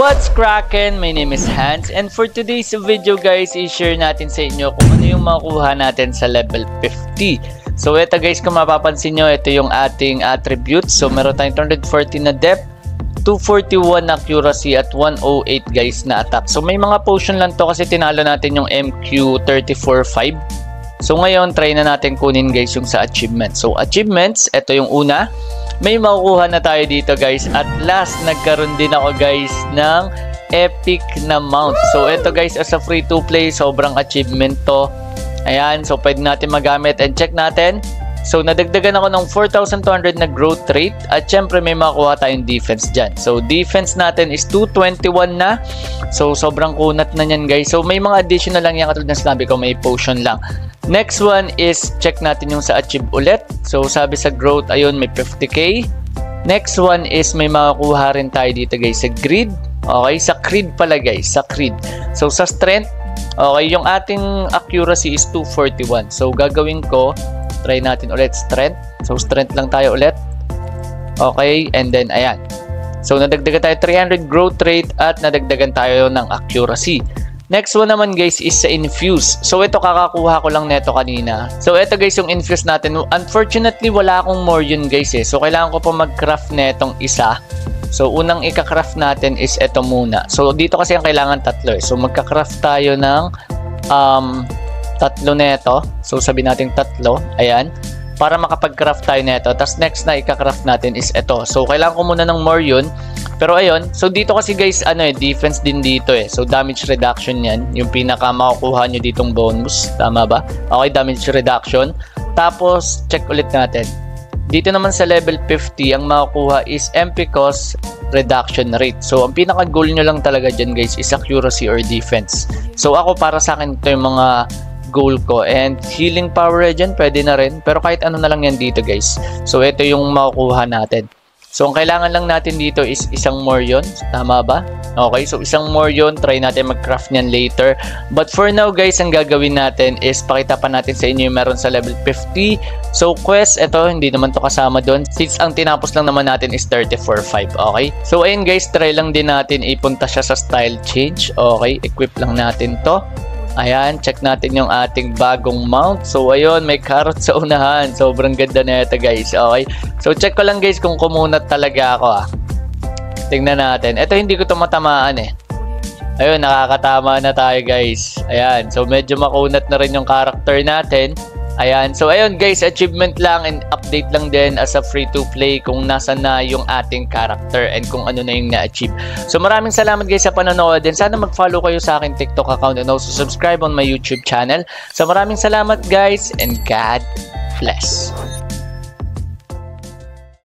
What's crackin'? My name is Hans, and for today's video guys, i-share natin sa inyo kung ano yung makuha natin sa level 50. So ito guys, kung mapapansin nyo, ito yung ating attributes. So meron tayong 240 na depth, 241 na accuracy at 108 guys na attack. So may mga potion lang to kasi tinalo natin yung MQ345. So ngayon, try na natin kunin guys yung sa achievements. So achievements, ito yung una. May makukuha na tayo dito guys. At last, nagkaroon din ako guys ng epic na mount. So ito guys, as a free to play, sobrang achievement to. Ayan, so pwede natin magamit and check natin. So nadagdagan ako ng 4,200 na growth rate. At syempre may makuha tayong defense dyan. So defense natin is 221 na. So sobrang kunat na yan guys. So may mga additional lang yan, katulad ng sinabi ko, may potion lang. Next one is check natin yung sa achieve ulit. So sabi sa growth, ayun, may 50k. Next one is may makukuha rin tayo dito guys sa greed. Okay, sa creed pala guys, sa creed. So sa strength, okay, yung ating accuracy is 241. So gagawin ko, try natin ulit strength. So strength lang tayo ulit. Okay, and then ayan. So nadagdagan tayo 300 growth rate at nadagdagan tayo ng accuracy. Next one naman guys is sa infuse. So ito kakakuha ko lang neto kanina. So ito guys yung infuse natin. Unfortunately wala akong more yun guys eh. So kailangan ko pa mag-craft netong isa. So unang ika-craft natin is ito muna. So dito kasi ang kailangan tatlo eh. So magka-craft tayo ng tatlo neto. So sabi natin tatlo. Ayan. Para makapag-craft tayo neto. Tapos next na ika-craft natin is ito. So kailangan ko muna ng more yun. Pero ayun, so dito kasi guys, ano eh, defense din dito eh. So damage reduction yan, yung pinaka makukuha nyo ditong bonus. Tama ba? Okay, damage reduction. Tapos, check ulit natin. Dito naman sa level 50, ang makukuha is MP cost reduction rate. So, ang pinaka goal nyo lang talaga dyan guys is accuracy or defense. So, ako para sa akin, ito yung mga goal ko. And healing power dyan, pwede na rin. Pero kahit ano na lang yan dito guys. So, ito yung makukuha natin. So, ang kailangan lang natin dito is isang more yun. Tama ba? Okay, so isang more yun. Try natin mag-craft niyan later. But for now, guys, ang gagawin natin is pakita pa natin sa inyo yung meron sa level 50. So, quest, ito, hindi naman to kasama doon. Since ang tinapos lang naman natin is 34.5. Okay? So, ayun guys, try lang din natin ipunta siya sa style change. Okay, equip lang natin to. Ayan, check natin yung ating bagong mount. So, ayun, may carrot sa unahan. Sobrang ganda na ito, guys. Okay. So, check ko lang, guys, kung kumunat talaga ako, Tingnan natin. Ito, hindi ko ito matamaan, eh. Ayun, nakakatama na tayo, guys. Ayan. So, medyo makunat na rin yung character natin. Ayan. So, ayun, guys, achievement lang and update lang din as a free-to-play kung nasa na yung ating character and kung ano na yung na-achieve. So, maraming salamat, guys, sa panonood. And sana mag-follow kayo sa aking TikTok account and also subscribe on my YouTube channel. So, maraming salamat, guys, and God bless.